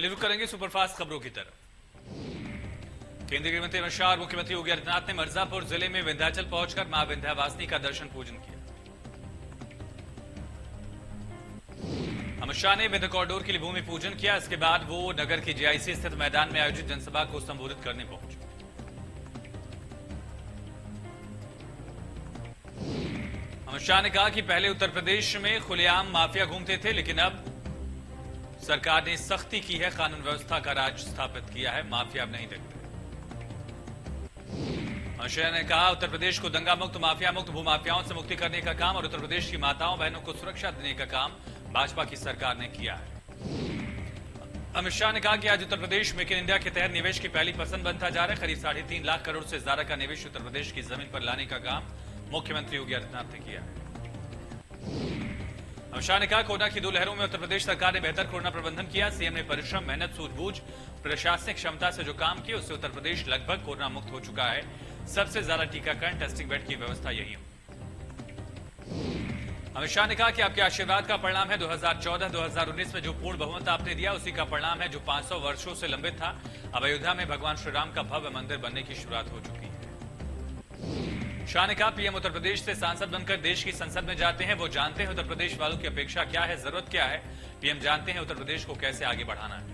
चलिए रुक करेंगे सुपरफास्ट खबरों की तरफ। केंद्रीय गृह मंत्री अमित शाह और मुख्यमंत्री योगी आदित्यनाथ ने मिर्जापुर जिले में विंध्याचल पहुंचकर मां विंध्यवासिनी का दर्शन पूजन किया। अमित शाह ने विंध्य कॉरिडोर के लिए भूमि पूजन किया। इसके बाद वो नगर के जीआईसी स्थित मैदान में आयोजित जनसभा को संबोधित करने पहुंचे। अमित शाह ने कहा कि पहले उत्तर प्रदेश में खुलेआम माफिया घूमते थे, लेकिन अब सरकार ने सख्ती की है, कानून व्यवस्था का राज स्थापित किया है, माफिया अब नहीं दिखते। अमित शाह ने कहा उत्तर प्रदेश को दंगा मुक्त, माफिया मुक्त, भूमाफियाओं से मुक्ति करने का काम और उत्तर प्रदेश की माताओं बहनों को सुरक्षा देने का काम भाजपा की सरकार ने किया है। अमित शाह ने कहा कि आज Uttar Pradesh make in India के तहत निवेश की पहली पसंद बनता जा रहा है। करीब 3.5 लाख करोड़ से ज्यादा का निवेश उत्तर प्रदेश की जमीन पर लाने का काम मुख्यमंत्री योगी आदित्यनाथ ने किया है। अमित शाह ने कहा कोरोना की 2 लहरों में उत्तर प्रदेश सरकार ने बेहतर कोरोना प्रबंधन किया। सीएम ने परिश्रम, मेहनत, सूझबूझ, प्रशासनिक क्षमता से जो काम किए उससे उत्तर प्रदेश लगभग कोरोना मुक्त हो चुका है। सबसे ज्यादा टीकाकरण, टेस्टिंग बेड की व्यवस्था यही हो। अमित शाह ने कहा कि आपके आशीर्वाद का परिणाम है 2014-2019 में जो पूर्ण बहुमत आपने दिया उसी का परिणाम है जो 500 वर्षों से लंबित था। अब अयोध्या में भगवान श्री राम का भव्य मंदिर बनने की शुरुआत हो चुकी है। शाह ने कहा पीएम उत्तर प्रदेश से सांसद बनकर देश की संसद में जाते हैं। वो जानते हैं उत्तर प्रदेश वालों की अपेक्षा क्या है, जरूरत क्या है। पीएम जानते हैं उत्तर प्रदेश को कैसे आगे बढ़ाना है।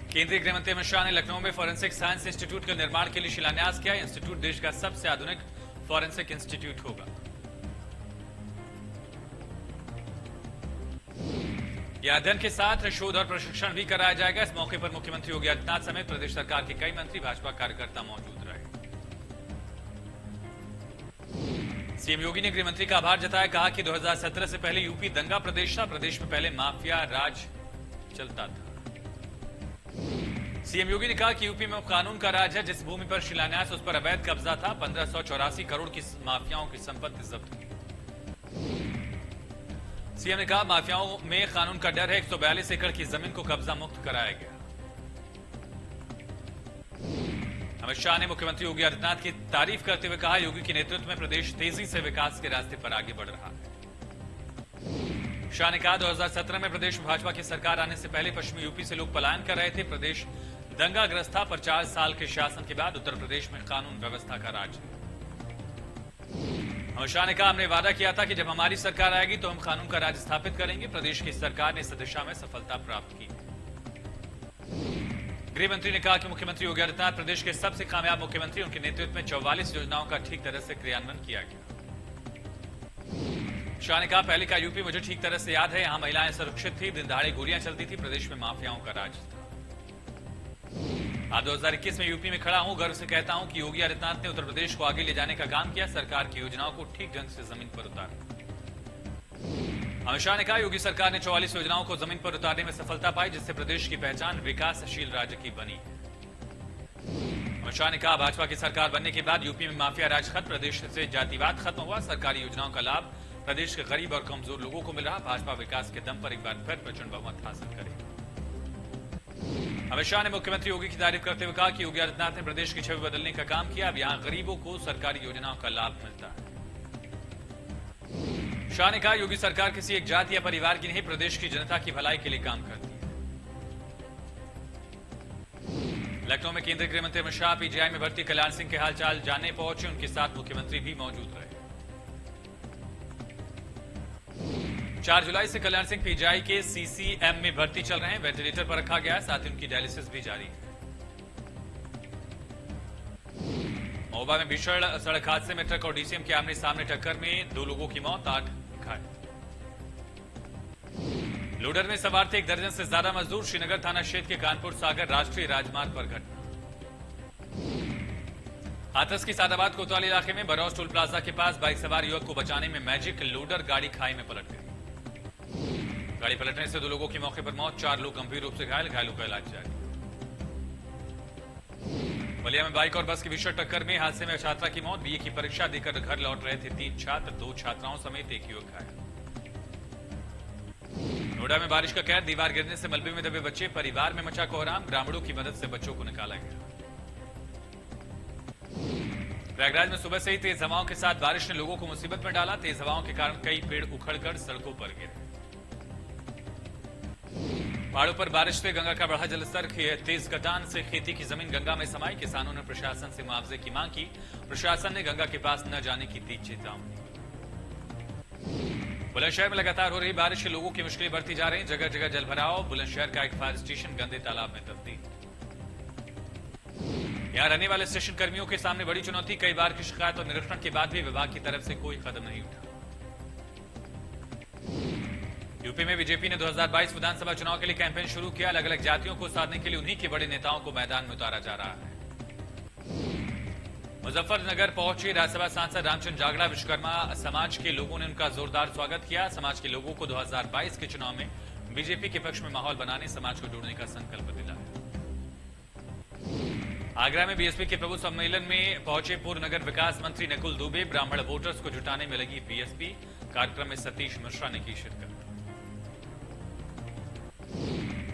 केंद्रीय गृह मंत्री अमित शाह ने लखनऊ में फॉरेंसिक साइंस इंस्टीट्यूट के निर्माण के लिए शिलान्यास किया। इंस्टीट्यूट देश का सबसे आधुनिक फॉरेंसिक इंस्टीट्यूट होगा। यह अध्ययन के साथ शोध और प्रशिक्षण भी कराया जाएगा। इस मौके पर मुख्यमंत्री योगी आदित्यनाथ समेत प्रदेश सरकार के कई मंत्री, भाजपा कार्यकर्ता मौजूद रहे। सीएम योगी ने गृह मंत्री का आभार जताया। कहा कि 2017 से पहले यूपी दंगा प्रदेश था। प्रदेश में पहले माफिया राज चलता था। सीएम योगी ने कहा कि यूपी में कानून का राज है। जिस भूमि पर शिलान्यास उस पर अवैध कब्जा था। 1584 करोड़ की माफियाओं की संपत्ति जब्त हुई। सीएम ने कहा माफियाओं में कानून का डर है। 142 एकड़ की जमीन को कब्जा मुक्त कराया गया। अमित शाह ने मुख्यमंत्री योगी आदित्यनाथ की तारीफ करते हुए कहा योगी के नेतृत्व में प्रदेश तेजी से विकास के रास्ते पर आगे बढ़ रहा है। शाह ने कहा 2017 में प्रदेश में भाजपा की सरकार आने से पहले पश्चिमी यूपी से लोग पलायन कर रहे थे। प्रदेश दंगाग्रस्त था, पर 4 साल के शासन के बाद उत्तर प्रदेश में कानून व्यवस्था का राज है। अमित शाह ने कहा हमने वादा किया था कि जब हमारी सरकार आएगी तो हम कानून का राज स्थापित करेंगे। प्रदेश की सरकार ने इस दिशा में सफलता प्राप्त की। गृह मंत्री ने कहा कि मुख्यमंत्री योगी आदित्यनाथ प्रदेश के सबसे कामयाब मुख्यमंत्री। उनके नेतृत्व में 44 योजनाओं का ठीक तरह से क्रियान्वयन किया गया। शाह ने कहा पहले का यूपी मुझे ठीक तरह से याद है। यहां महिलाएं सुरक्षित थी, दिन दहाड़े गोलियां चलती थी, प्रदेश में माफियाओं का राज था। आज 2021 में यूपी में खड़ा हूं, गर्व से कहता हूं कि योगी आदित्यनाथ ने उत्तर प्रदेश को आगे ले जाने का काम किया। सरकार की योजनाओं को ठीक ढंग से जमीन पर उतारा। अमित शाह ने कहा योगी सरकार ने 44 योजनाओं को जमीन पर उतारने में सफलता पाई, जिससे प्रदेश की पहचान विकासशील राज्य की बनी। अमित शाह ने कहा भाजपा की सरकार बनने के बाद यूपी में माफिया राज खत्म, प्रदेश से जातिवाद खत्म हुआ। सरकारी योजनाओं का लाभ प्रदेश के गरीब और कमजोर लोगों को मिल रहा। भाजपा विकास के दम पर एक बार फिर प्रचंड बहुमत हासिल करेगी। अमित शाह ने मुख्यमंत्री योगी की तारीफ करते हुए कहा कि योगी आदित्यनाथ ने प्रदेश की छवि बदलने का काम किया। अब यहां गरीबों को सरकारी योजनाओं का लाभ मिलता है। शाह ने कहा योगी सरकार किसी एक जाति या परिवार की नहीं, प्रदेश की जनता की भलाई के लिए काम करती है। लखनऊ में केंद्रीय गृह मंत्री अमित शाह पीजीआई में भर्ती कल्याण सिंह के हालचाल जानने पहुंचे। उनके साथ मुख्यमंत्री भी मौजूद रहे। 4 जुलाई से कल्याण सिंह पीजीआई के सीसीएम में भर्ती चल रहे हैं। वेंटिलेटर पर रखा गया है, साथ ही उनकी डायलिसिस भी जारी है। महोबा में भीषण सड़क हादसे में ट्रक और डीसीएम के आमने सामने टक्कर में 2 लोगों की मौत, 8 घायल। लोडर में सवार थे 1 दर्जन से ज्यादा मजदूर। श्रीनगर थाना क्षेत्र के कानपुर सागर राष्ट्रीय राजमार्ग पर घटना। हाथरस की सादाबाद कोतवाली इलाके में बरौज टोल प्लाजा के पास बाइक सवार युवक को बचाने में मैजिक, लोडर गाड़ी खाई में पलट गई। गाड़ी पलटने से 2 लोगों की मौके पर मौत, 4 लोग गंभीर रूप से घायल, घायलों का इलाज जारी। बलिया में बाइक और बस की भीषण टक्कर में हादसे में छात्रा की मौत। बीए की परीक्षा देकर घर लौट रहे थे 3 छात्र, 2 छात्राओं समेत 1 युवक घायल। नोएडा में बारिश का कहर, दीवार गिरने से मलबे में दबे बच्चे, परिवार में मचा कोहराम। ग्रामीणों की मदद से बच्चों को निकाला गया। प्रयागराज में सुबह से ही तेज हवाओं के साथ बारिश ने लोगों को मुसीबत में डाला। तेज हवाओं के कारण कई पेड़ उखड़कर सड़कों पर गिरे। पहाड़ों पर बारिश से गंगा का बढ़ा जलस्तर, तेज कटान से खेती की जमीन गंगा में समाई। किसानों ने प्रशासन से मुआवजे की मांग की। प्रशासन ने गंगा के पास न जाने की दी चेतावनी। बुलंदशहर में लगातार हो रही बारिश से लोगों की मुश्किलें बढ़ती जा रही। जगह जगह जलभराव। बुलंदशहर का एक फायर स्टेशन गंदे तालाब में तब्दील। यहां रहने वाले स्टेशन कर्मियों के सामने बड़ी चुनौती। कई बार की शिकायत और निरीक्षण के बाद भी विभाग की तरफ से कोई कदम नहीं उठा। यूपी में बीजेपी ने 2022 विधानसभा चुनाव के लिए कैंपेन शुरू किया। अलग अलग जातियों को साधने के लिए उन्हीं के बड़े नेताओं को मैदान में उतारा जा रहा है। मुजफ्फरनगर पहुंचे राज्यसभा सांसद रामचंद्र जागड़ा। विश्वकर्मा समाज के लोगों ने उनका जोरदार स्वागत किया। समाज के लोगों को 2022 के चुनाव में बीजेपी के पक्ष में माहौल बनाने, समाज को जोड़ने का संकल्प दिलाया। आगरा में बीएसपी के प्रभु सम्मेलन में पहुंचे पूर्व नगर विकास मंत्री नकुल दुबे। ब्राह्मण वोटर्स को जुटाने में लगी बीएसपी। कार्यक्रम में सतीश मिश्रा ने की शिरकत।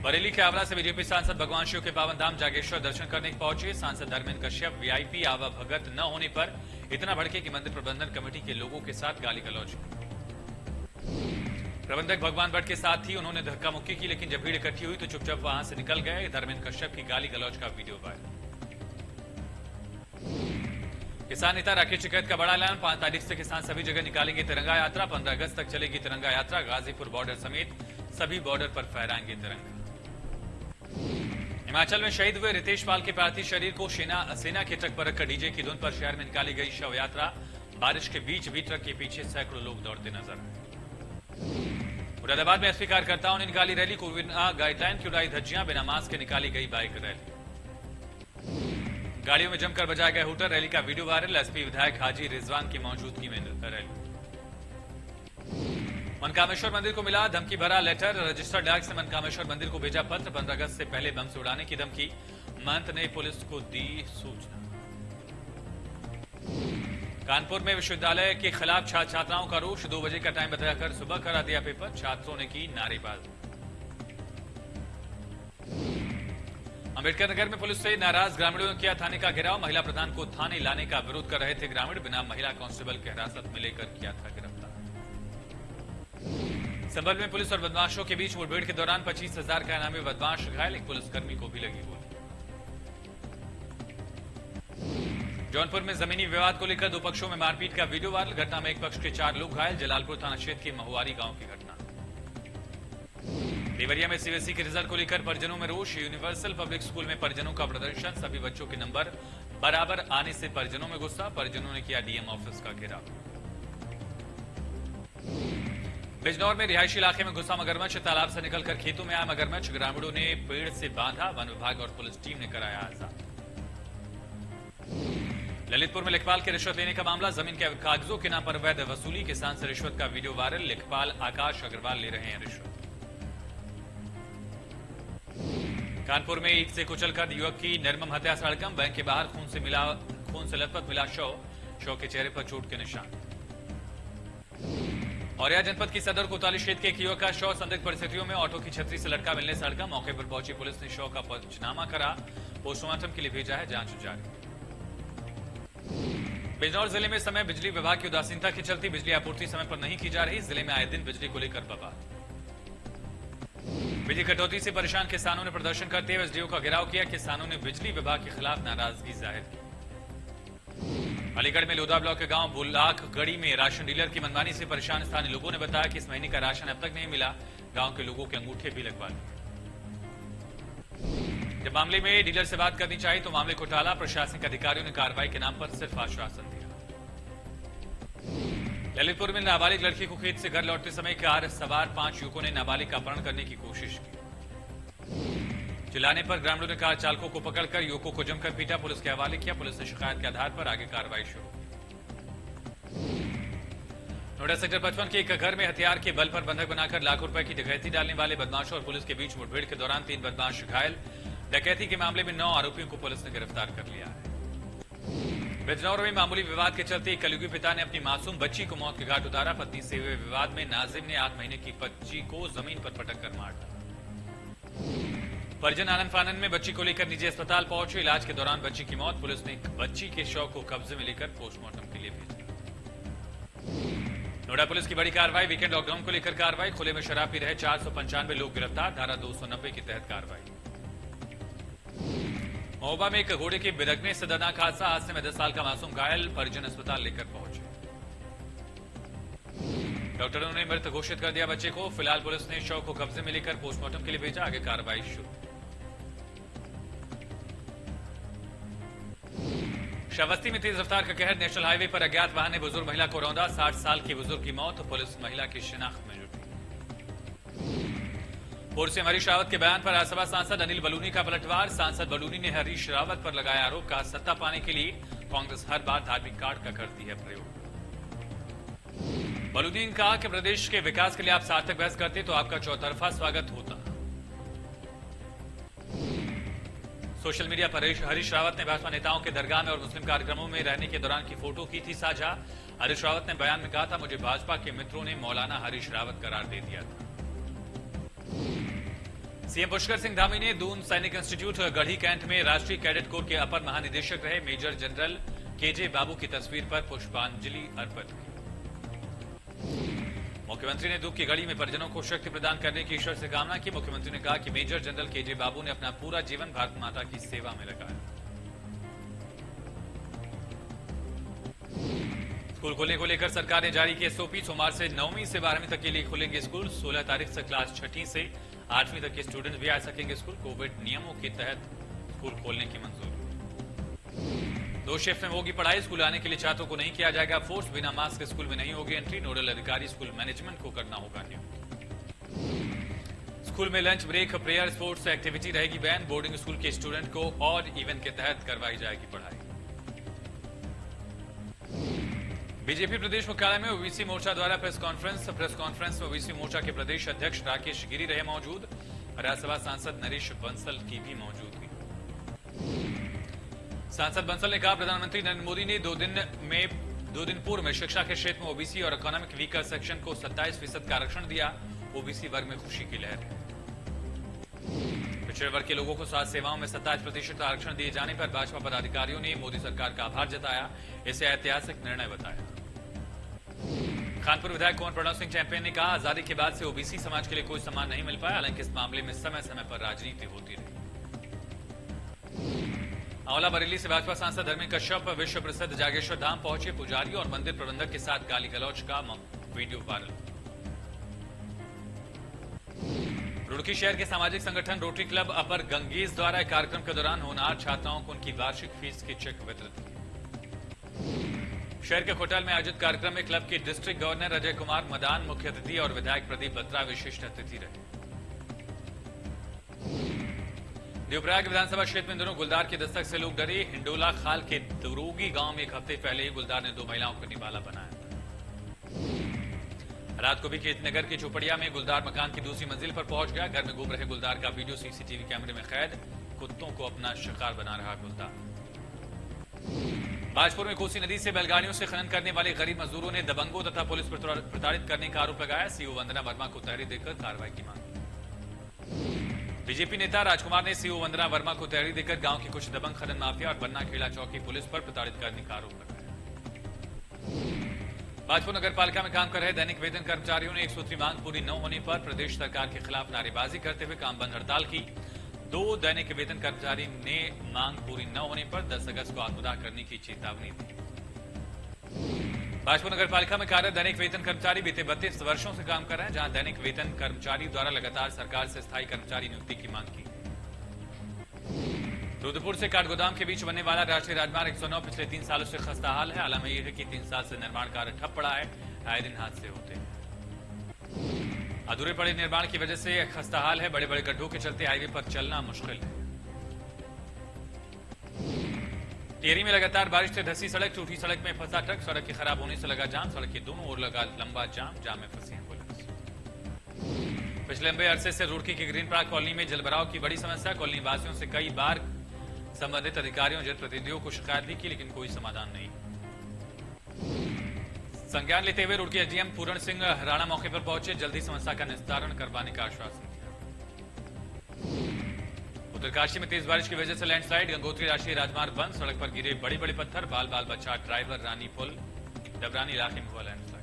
बरेली के आंवला से बीजेपी सांसद भगवान शिव के पावन धाम जागेश्वर दर्शन करने पहुंचे। सांसद धर्मेंद्र कश्यप वीआईपी आवा भगत न होने पर इतना भड़के कि मंदिर प्रबंधन कमेटी के लोगों के साथ गाली गलौज की। प्रबंधक भगवान भट्ट के साथ ही उन्होंने धक्का मुक्की की, लेकिन जब भीड़ इकट्ठी हुई तो चुपचाप वहां से निकल गए। धर्मेंद्र कश्यप की गाली गलौज का वीडियो वायरल। किसान नेता राकेश टिकैत का बड़ा ऐलान। 5 तारीख से किसान सभी जगह निकालेंगे तिरंगा यात्रा। 15 अगस्त तक चलेगी तिरंगा यात्रा। गाजीपुर बॉर्डर समेत सभी बॉर्डर पर फहराएंगे तिरंगा। हिमाचल में शहीद हुए रितेश पाल के पार्थिव शरीर को सेना के ट्रक पर रखकर डीजे की धुन पर शहर में निकाली गई शव यात्रा। बारिश के बीच भी ट्रक के पीछे सैकड़ों लोग दौड़ते नजर आए। मुरादाबाद में एसपी कार्यकर्ताओं ने निकाली रैली। कोविड गाइडलाइन की उड़ाई धज्जियां। बिना मास्क के निकाली गई बाइक रैली। गाड़ियों में जमकर बजाया गया हूटर। रैली का वीडियो वायरल। एसपी विधायक हाजी रिजवान की मौजूदगी में रैली। मनकामेश्वर मंदिर को मिला धमकी भरा लेटर। रजिस्टर्ड डाक से मनकामेश्वर मंदिर को भेजा पत्र। 15 अगस्त से पहले बम से उड़ाने की धमकी। महंत ने पुलिस को दी सूचना। कानपुर में विश्वविद्यालय के खिलाफ छात्र छात्राओं का रोष। 2 बजे का टाइम बताकर सुबह करा दिया पेपर। छात्रों ने की नारेबाजी। अम्बेडकर नगर में पुलिस से नाराज ग्रामीणों ने किया थाने का घेराव। महिला प्रधान को थाने लाने का विरोध कर रहे थे ग्रामीण। बिना महिला कांस्टेबल के हिरासत में लेकर किया था गिरफ्तार। संभल में पुलिस और बदमाशों के बीच मुठभेड़ के दौरान 25,000 का इनामी बदमाश घायल। एक पुलिसकर्मी को भी लगी गोली। जौनपुर में जमीनी विवाद को लेकर 2 पक्षों में मारपीट का वीडियो वायरल। घटना में एक पक्ष के 4 लोग घायल। जलालपुर थाना क्षेत्र के महुआरी गांव की घटना। देवरिया में सीबीएसई के रिजल्ट को लेकर परिजनों में रोष। यूनिवर्सल पब्लिक स्कूल में परिजनों का प्रदर्शन। सभी बच्चों के नंबर बराबर आने से परिजनों में गुस्सा। परिजनों ने किया डीएम ऑफिस का घेराव। बिजनौर में रिहायशी इलाके में घुसा मगरमच्छ। तालाब से निकलकर खेतों में आया मगरमच्छ। ग्रामीणों ने पेड़ से बांधा। वन विभाग और पुलिस टीम ने कराया आजाद। ललितपुर में लेखपाल के रिश्वत लेने का मामला। जमीन के कागजों के नाम पर अवैध वसूली। किसान से रिश्वत का वीडियो वायरल। लेखपाल आकाश अग्रवाल ले रहे हैं रिश्वत। कानपुर में ईंट से कुचलकर युवक की निर्मम हत्या सड़कम। बैंक के बाहर खून से लथपथ मिला शव के चेहरे पर चोट के निशान। औरैया जनपद की सदर कोतवाली क्षेत्र के एक युवक का शव संदिग्ध परिस्थितियों में ऑटो की छतरी से लटका मिलने सड़का। मौके पर पहुंची पुलिस ने शव का पंचनामा करा। पोस्टमार्टम के लिए भेजा है। जांच जारी। बिजनौर जिले में समय बिजली विभाग की उदासीनता की चलती बिजली आपूर्ति समय पर नहीं की जा रही। जिले में आए दिन बिजली को लेकर बवाल। बिजली कटौती से परेशान किसानों ने प्रदर्शन करते हुए एसडीओ का घेराव किया। किसानों ने बिजली विभाग के खिलाफ नाराजगी जाहिर की। अलीगढ़ में लोधा ब्लॉक के गांव बुलाक गढ़ी में राशन डीलर की मनमानी से परेशान स्थानीय लोगों ने बताया कि इस महीने का राशन अब तक नहीं मिला। गांव के लोगों के अंगूठे भी लगवा लिए। जब मामले में डीलर से बात करनी चाहिए तो मामले को टाला। प्रशासनिक अधिकारियों ने कार्रवाई के नाम पर सिर्फ आश्वासन दिया। ललितपुर में नाबालिग लड़की को खेत से घर लौटते समय कार सवार 5 युवकों ने नाबालिग का अपहरण करने की कोशिश की। चिल्लाने पर ग्रामीणों ने कार चालकों को पकड़कर युवकों को जमकर पीटा। पुलिस के हवाले किया। पुलिस ने शिकायत के आधार पर आगे कार्रवाई शुरू की। नोएडा सेक्टर 55 के एक घर में हथियार के बल पर बंधक बनाकर लाखों रुपए की डकैती डालने वाले बदमाशों और पुलिस के बीच मुठभेड़ के दौरान 3 बदमाश घायल। डकैती के मामले में 9 आरोपियों को पुलिस ने गिरफ्तार कर लिया है। बिजनौर में मामूली विवाद के चलते एक कलयुगी पिता ने अपनी मासूम बच्ची को मौत के घाट उतारा। पत्नी से हुए विवाद में नाजिम ने 8 महीने की बच्ची को जमीन पर पटक कर मार डाला। परिजन आनंद फानन में बच्ची को लेकर निजी अस्पताल पहुंचे। इलाज के दौरान बच्ची की मौत। पुलिस ने बच्ची के शव को कब्जे में लेकर पोस्टमार्टम के लिए भेजा। नोएडा पुलिस की बड़ी कार्रवाई, वीकेंड लॉकडाउन को लेकर कार्रवाई, खुले में शराब पी रहे 495 लोग गिरफ्तार, धारा 290 के तहत कार्रवाई। महोबा में एक घोड़े के बिदकने से दर्दनाक हादसा, हादसे में 10 साल का मासूम घायल, परिजन अस्पताल लेकर पहुंचे। डॉक्टरों ने मृत घोषित कर दिया बच्चे को, फिलहाल पुलिस ने शव को कब्जे में लेकर पोस्टमार्टम के लिए भेजा, आगे कार्रवाई शुरू। श्रावस्ती में तेज रफ्तार का कहर, नेशनल हाईवे पर अज्ञात वाहन ने बुजुर्ग महिला को रौंदा, 60 साल की बुजुर्ग की मौत, पुलिस महिला की शिनाख्त में जुटी। पूर्व सीएम हरीश रावत के बयान पर राज्यसभा सांसद अनिल बलूनी का पलटवार, सांसद बलूनी ने हरीश रावत पर लगाया आरोप, कहा सत्ता पाने के लिए कांग्रेस हर बार धार्मिक कार्ड का करती है प्रयोग। बलूनी ने कहा कि प्रदेश के विकास के लिए आप सार्थक बहस करते तो आपका चौतरफा स्वागत होता। सोशल मीडिया पर हरीश रावत ने भाजपा नेताओं के दरगाह में और मुस्लिम कार्यक्रमों में रहने के दौरान की फोटो की थी साझा। हरीश रावत ने बयान में कहा था, मुझे भाजपा के मित्रों ने मौलाना हरीश रावत करार दे दिया था। सीएम पुष्कर सिंह धामी ने दून सैनिक इंस्टीट्यूट गढ़ी कैंट में राष्ट्रीय कैडेट कोर के अपर महानिदेशक रहे मेजर जनरल केजे बाबू की तस्वीर पर पुष्पांजलि अर्पित की। मुख्यमंत्री ने दुख की घड़ी में परिजनों को शक्ति प्रदान करने की ईश्वर से कामना की। मुख्यमंत्री ने कहा कि मेजर जनरल केजे बाबू ने अपना पूरा जीवन भारत माता की सेवा में लगाया। स्कूल खोलने को लेकर सरकार ने जारी की एसओपी, सोमवार से 9वीं से 12वीं तक के लिए खुलेंगे स्कूल, 16 तारीख से क्लास 6वीं से 8वीं तक के स्टूडेंट्स भी आ सकेंगे स्कूल, कोविड नियमों के तहत स्कूल खोलने की मंजूरी। 2 शिफ्ट में होगी पढ़ाई, स्कूल आने के लिए छात्रों को नहीं किया जाएगा फोर्स, बिना मास्क स्कूल में नहीं होगी एंट्री, नोडल अधिकारी स्कूल मैनेजमेंट को करना होगा नियुक्त। स्कूल में lunch break, prayer, sports activity रहेगी बैन, बोर्डिंग स्कूल के स्टूडेंट को ऑड इवन के तहत करवाई जाएगी पढ़ाई। बीजेपी प्रदेश मुख्यालय में ओबीसी मोर्चा द्वारा प्रेस कॉन्फ्रेंस में ओबीसी मोर्चा के प्रदेश अध्यक्ष राकेश गिरी रहे मौजूद, राज्यसभा सांसद नरेश बंसल की भी मौजूदगी। सांसद बंसल ने कहा, प्रधानमंत्री नरेंद्र मोदी ने 2 दिन पूर्व में शिक्षा के क्षेत्र में ओबीसी और इकोनॉमिक वीकर सेक्शन को 27% का आरक्षण दिया, ओबीसी वर्ग में खुशी की लहर है। पिछड़े वर्ग के लोगों को स्वास्थ्य सेवाओं में 27% आरक्षण दिए जाने पर भाजपा पदाधिकारियों ने मोदी सरकार का आभार जताया, इसे ऐतिहासिक निर्णय बताया। कानपुर विधायक कुंवर प्रणव सिंह चैंपियन ने कहा, आजादी के बाद से ओबीसी समाज के लिए कोई सम्मान नहीं मिल पाया, हालांकि इस मामले में समय समय पर राजनीति होती रही। आंवला बरेली से भाजपा सांसद धर्मेंद्र कश्यप विश्व प्रसिद्ध जागेश्वर धाम पहुंचे, पुजारी और मंदिर प्रबंधक के साथ गाली गलौज का वीडियो वायरल। रुड़की शहर के सामाजिक संगठन रोटरी क्लब अपर गंगेज द्वारा एक कार्यक्रम के दौरान होनहार छात्राओं को उनकी वार्षिक फीस के चेक वितरित किए। शहर के होटल में आयोजित कार्यक्रम में क्लब के डिस्ट्रिक्ट गवर्नर अजय कुमार मदान मुख्य अतिथि और विधायक प्रदीप बत्रा विशिष्ट अतिथि रहे। देवप्रयाग विधानसभा क्षेत्र में दोनों गुलदार की दस्तक से लोग डरे, हिंडोला खाल के दुरोगी गांव में एक हफ्ते पहले ही गुलदार ने 2 महिलाओं को निवाला बनाया था। रात को भी कीर्तनगर की झोपड़िया में गुलदार मकान की दूसरी मंजिल पर पहुंच गया, घर में घूम रहे गुलदार का वीडियो सीसीटीवी कैमरे में कैद, कुत्तों को अपना शिकार बना रहा गुलदार। बाजपुर में कोसी नदी से बैलगाड़ियों से खनन करने वाले गरीब मजदूरों ने दबंगों तथा पुलिस पर प्रताड़ित करने का आरोप लगाया, सीओ वंदना वर्मा को तहरीर देकर कार्रवाई की मांग। बीजेपी नेता राजकुमार ने सीओ वंदना वर्मा को तहरीर देकर गांव की कुछ दबंग खनन माफिया और बन्ना खेड़ा चौकी पुलिस पर प्रताड़ित करने का आरोप लगाया। बाजपुर नगर पालिका में काम कर रहे दैनिक वेतन कर्मचारियों ने 1 सूत्री मांग पूरी न होने पर प्रदेश सरकार के खिलाफ नारेबाजी करते हुए काम बंद हड़ताल की। 2 दैनिक वेतन कर्मचारी ने मांग पूरी न होने पर 10 अगस्त को आत्मदाह करने की चेतावनी दी। बाजपुर नगर पालिका में कार्यरत दैनिक वेतन कर्मचारी बीते 32 वर्षों से काम कर रहे हैं, जहां दैनिक वेतन कर्मचारी द्वारा लगातार सरकार से स्थायी कर्मचारी नियुक्ति की मांग की। रुद्रपुर से काठगोदाम के बीच बनने वाला राष्ट्रीय राजमार्ग 109 पिछले 3 सालों से खस्ताहाल है। हालांकि यह है कि 3 साल से निर्माण कार्य ठप पड़ा है, आए दिन हादसे होते हैं। अधूरे पड़े निर्माण की वजह से खस्ताहाल है, बड़े बड़े गड्ढों के चलते हाईवे पर चलना मुश्किल है। टिहरी में लगातार बारिश से धंसी सड़क, टूटी सड़क में फंसा ट्रक, सड़क के खराब होने से लगा जाम, सड़क के दोनों ओर लगा लंबा जाम में फंसी एम्बुलेंस। पिछले लंबे अरसे से रुड़की के ग्रीन पार्क कॉलोनी में जलभराव की बड़ी समस्या, कॉलोनी वासियों से कई बार संबंधित अधिकारियों जनप्रतिनिधियों को शिकायत भी की, लेकिन कोई समाधान नहीं। संज्ञान लेते हुए रुड़की एसडीएम पूरण सिंह राणा मौके पर पहुंचे, जल्दी समस्या का निस्तारण करवाने का आश्वासन दिया। उत्तरकाशी में तेज बारिश की वजह से लैंडस्लाइड, गंगोत्री राष्ट्रीय राजमार्ग बंद, सड़क पर गिरे बड़े बड़े पत्थर, बाल बाल बचा ड्राइवर, रानी पुल डबरानी इलाके में हुआ लैंडस्लाइड।